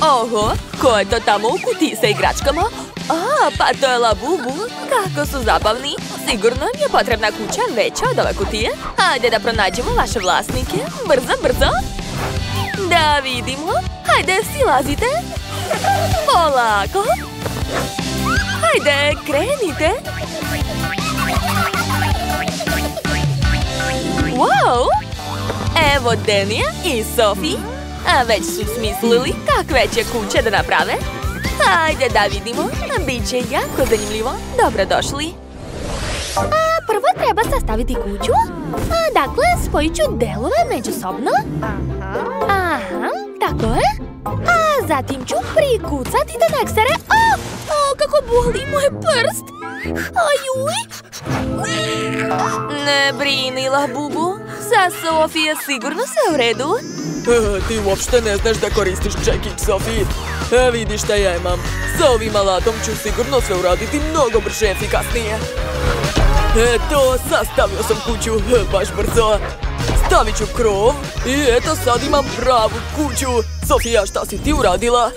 Oho, ko je to tamo u kutiji sa igračkama? A, pa to je Labubu. Kako su zabavni. Sigurno im je potrebna kuća veća od ove kutije. Hajde da pronađemo vaše vlasnike. Brzo, brzo. Da vidimo. Hajde, silazite. Polako. Hajde, krenite. Wow! Evo Denija i Sophie. A već su smislili kakve će kuće da naprave. Hajde da vidimo. Biće jako zanimljivo. Dobrodošli. Prvo treba sastaviti kuću. Dakle, spojit ću delove međusobno. Aha, tako je. A zatim ću prikucati tekstere. Kako boli moj prst. Ajuj. Ne brini, Labubu. Sa Sophie je sigurno sve u redu. Ti uopšte ne znaš da koristiš čekić, Sophie. Vidiš šta ja imam. Sa ovim alatom ću sigurno sve uraditi mnogo brže i efikasnije. Eto, sastavio sam kuću baš brzo. Stavit ću krov i eto sad imam pravu kuću. Sofija, šta si ti uradila?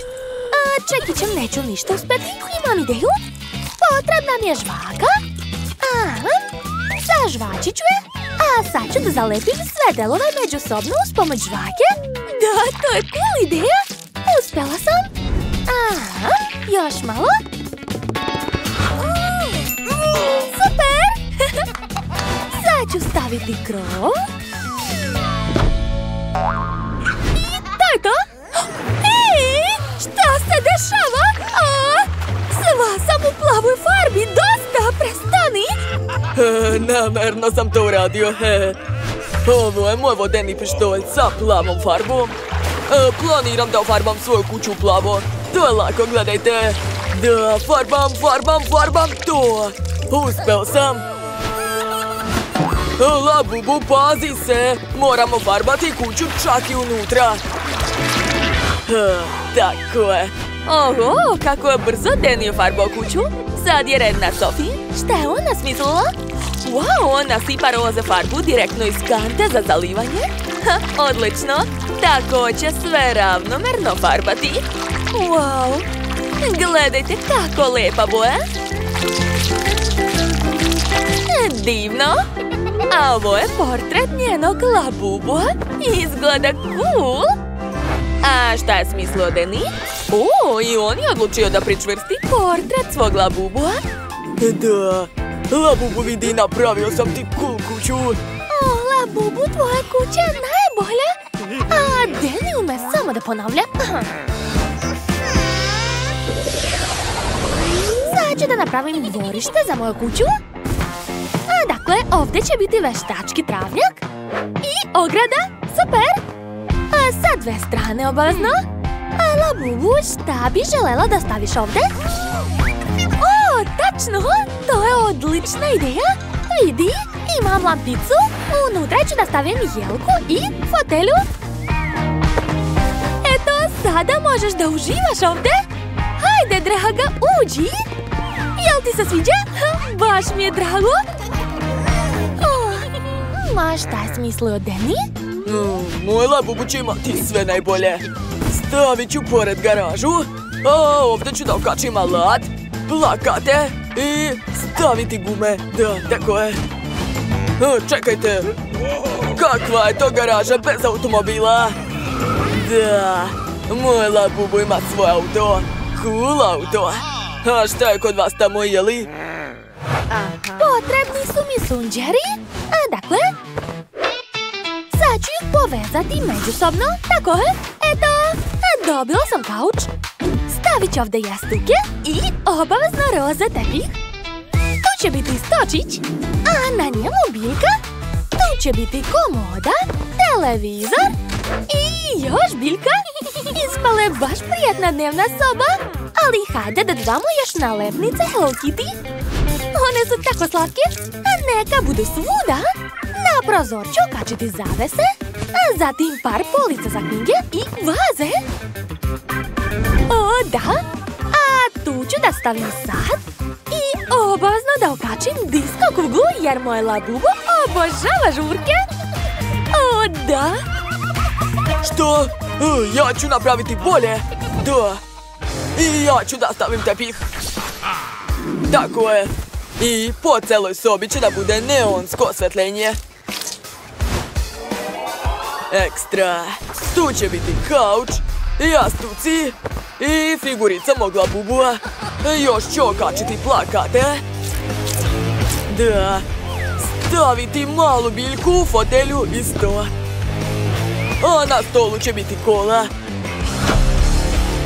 Čekićem neću ništa uspeti. Imam ideju. Potrebna mi je žvaka. Zažvačit ću je. A sad ću da zalepim sve delove međusobno uz pomoć žvake. Da, to je cool ideja. Uspela sam. Još malo. Super! Sad ću staviti krov. I to je to. Hej! Šta se dešava? Sva sam u plavoj farbi. Dosta, prestani! Namerno sam to uradio. Ovo je moj vodeni pištolj sa plavom farbom. Planiram da ofarbam svoju kuću u plavo. To je lako, gledajte. Da, farbam to. Uspeo sam. Labubu, pazi se. Moramo farbati kuću čak i unutra. Tako je. Oho, kako je brzo Denio farbao kuću. Sad je red na Sophie. Šta je ona smislila? Wow, ona sipa roze farbu direktno iz kante za zalivanje. Odlično. Tako će sve ravnomerno farbati. Wow. Gledajte kako lepa boja. Divno. A ovo je portret njenog Labubua. Izgleda cool. A šta je smislio Deni? I on je odlučio da pričvrsti portret svog Labubua. Da, Labubu, vidi, napravio sam ti cool kuću. Labubu, tvoja kuća je najbolja. A Deni ume samo da ponavlja. Sad ću da napravim dvorište za moju kuću. Dakle, ovdje će biti veštački travnjak i ograda. Super! Sa dve strane obavezno. Labubu, šta bi želela da staviš ovdje? Tačno! To je odlična ideja. Vidi, imam lampicu. Unutra ću da stavim jelku i fotelju. Eto, sada možeš da uživaš ovdje. Hajde, draga, uđi. Jel ti se sviđa? Baš mi je drago. Ma šta je smislio Deni? Moj Labubu će imati sve najbolje. Stavit ću pored garažu. Ovdje ću da okačim alat, plakate i staviti gume. Da, tako je. Čekajte. Kakva je to garaža bez automobila? Da, moj Labubu ima svoj auto. Cool auto. A šta je kod vas tamo, jeli? Potrebni su mi sunđeri. Dakle, sad ću ih povezati međusobno. Tako je. Eto, dobila sam kauč. Stavit ću ovdje jastuke i obavezno roze tepih. Tu će biti stočić, a na njemu biljka. Tu će biti komoda, televizor i još biljka. Ispala je baš prijatna dnevna soba. Ali hajde da dodamo još nalepnice Hello Kitty. One su tako slatke, a neka budu svuda. Na prozor ću okačiti zavese, a zatim par polica za knjige i vaze. Da, a tu ću da stavim sat i obavezno da okačim disko kuglu jer moj Labubu obožava žurke. Da. Što? Ja ću napraviti bolje. Da. I ja ću da stavim tepih. Tako je. I po celoj sobi će da bude neonsko osvetljenje. Ekstra. Tu će biti kauč, jastuci i figurica mogla bubua. Još ću okačiti plakate. Da. Staviti malu biljku u fotelju i sto. A na stolu će biti kola.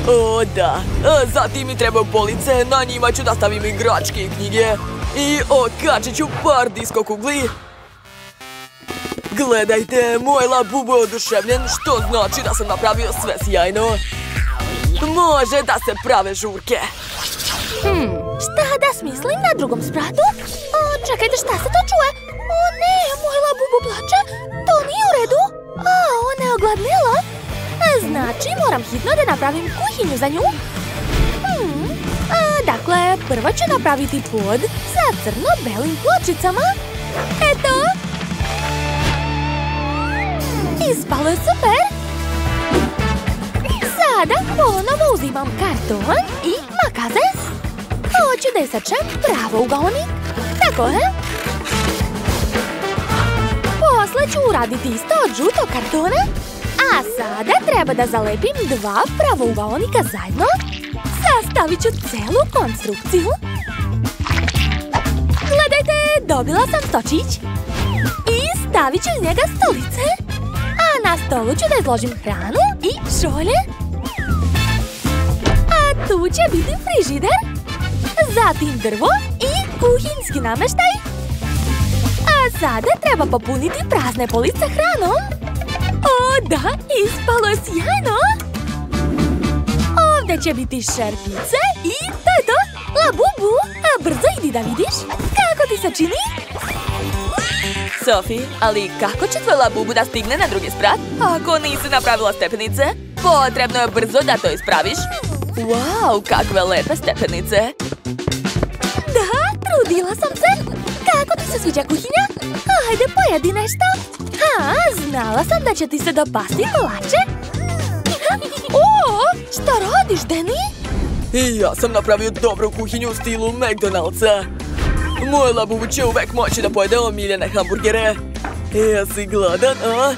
O, da. Zatim mi trebaju police, na njima ću da stavim igračke i knjige. I okačit ću par disko kugli. Gledajte, moj Labubu je oduševljen, što znači da sam napravio sve sjajno. Može da se prave žurke. Šta da smislim na drugom spratu? Čekajte, šta se to čuje? O ne, moj Labubu plače. To nije u redu. Ona je ogladnela. Znači, moram hitno da napravim kuhinju za nju. Dakle, prvo ću napraviti pod sa crno-belim pločicama. Eto. Ispalo je super. Sada ponovo uzimam karton i makaze. Hoću da isečem pravo ugaonik. Tako je. Posle ću uraditi isto od žutog kartona. A sada treba da zalepim dva pravougaonika zajedno. Sastavit ću celu konstrukciju. Gledajte, dobila sam stočić. I stavit ću iz njega stolice. A na stolu ću da izložim hranu i šolje. A tu će biti frižider. Zatim drvo i kuhinjski nameštaj. A sada treba popuniti prazne police hranom. O, da, ispalo je sjajno! Ovdje će biti šerpice i to je to! Labubu, brzo idi da vidiš kako ti se čini! Sofi, ali kako će tvoj Labubu da stigne na drugi sprat? Ako nisi napravila stepenice, potrebno je brzo da to ispraviš. Wow, kakve lepe stepenice! Da, trudila sam se! Kako ti se sviđa kuhinja? Ajde, pojedi nešto! Znala sam da će ti se dopasti kolače. O, šta radiš, Danny? I ja sam napravio dobru kuhinju u stilu McDonald'sa. Moj Labubu će uvek moći da pojede omiljene hamburgere. Jesi gladan, a?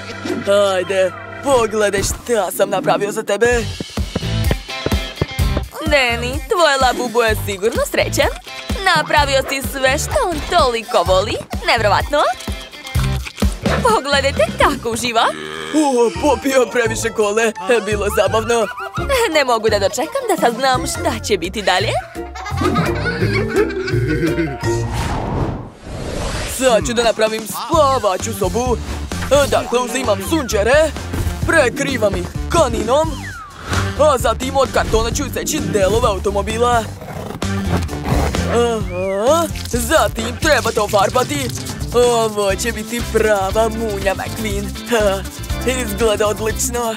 Ajde, pogledaj šta sam napravio za tebe. Danny, tvoj Labubu je sigurno srećan. Napravio si sve što on toliko voli. Nevjerovatno. Pogledajte kako uživa. Popio previše kole. Bilo zabavno. Ne mogu da dočekam da saznam šta će biti dalje. Sad ću da napravim spavaću sobu. Dakle, uzimam sunčere, prekrivam ih kaninom, a zatim od kartona ću iseći delove automobila. Zatim treba to farbati. Ovo će biti prava Munja McQueen. Izgleda odlično.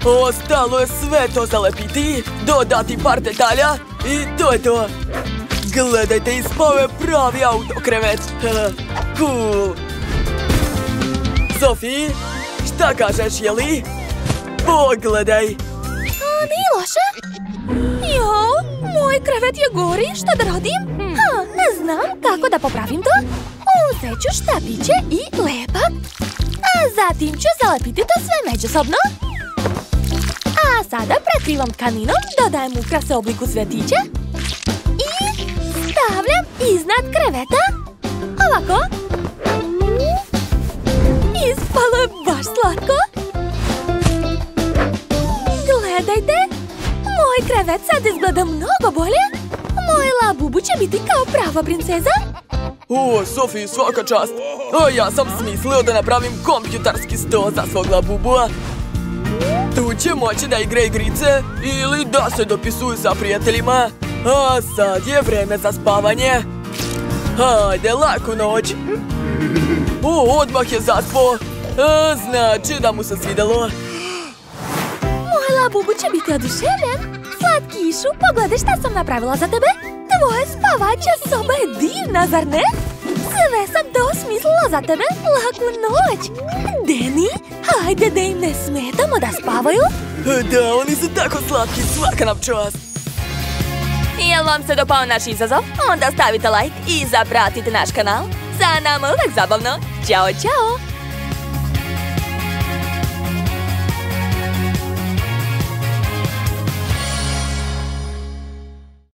Ostalo je sve to zalepiti, dodati par detalja i to je to. Gledajte, ispao je pravi autokrevet. Cool. Sofi, šta kažeš, jeli? Pogledaj. Nije loše. Jo, moj krevet je gori, šta da radim? Ne znam kako da popravim to. Uzet ću štapiće i lepak. A zatim ću zalepiti to sve međusobno. A sada prekrivam tkaninom, dodajem ukrase u obliku cvjetića i stavljam iznad kreveta. Ovako. Ispalo je baš slatko. Gledajte, moj krevet sad izgleda mnogo bolje. Moj Labubu će biti kao prava princeza. Sofi, svaka čast. Ja sam smislio da napravim kompjuterski sto za svog Labubua. Tu će moći da igra igrice ili da se dopisuju sa prijateljima. A sad je vreme za spavanje. Hajde, laku noć. Odmah je zaspo. Znači da mu se svidelo. Moj Labubu će biti oduševljen. Slatkišu, pogledaj šta sam napravila za tebe. Tvoja spavaća soba je divna, zar ne? Sve sam to smislila za tebe. Laku noć. Deni, hajde da im ne smetamo da spavaju. Da, oni su tako slatki, svaka nam čast. Jel vam se dopao naš izazov? Onda stavite like i zapratite naš kanal. Za nama uvek zabavno. Ćao, ćao!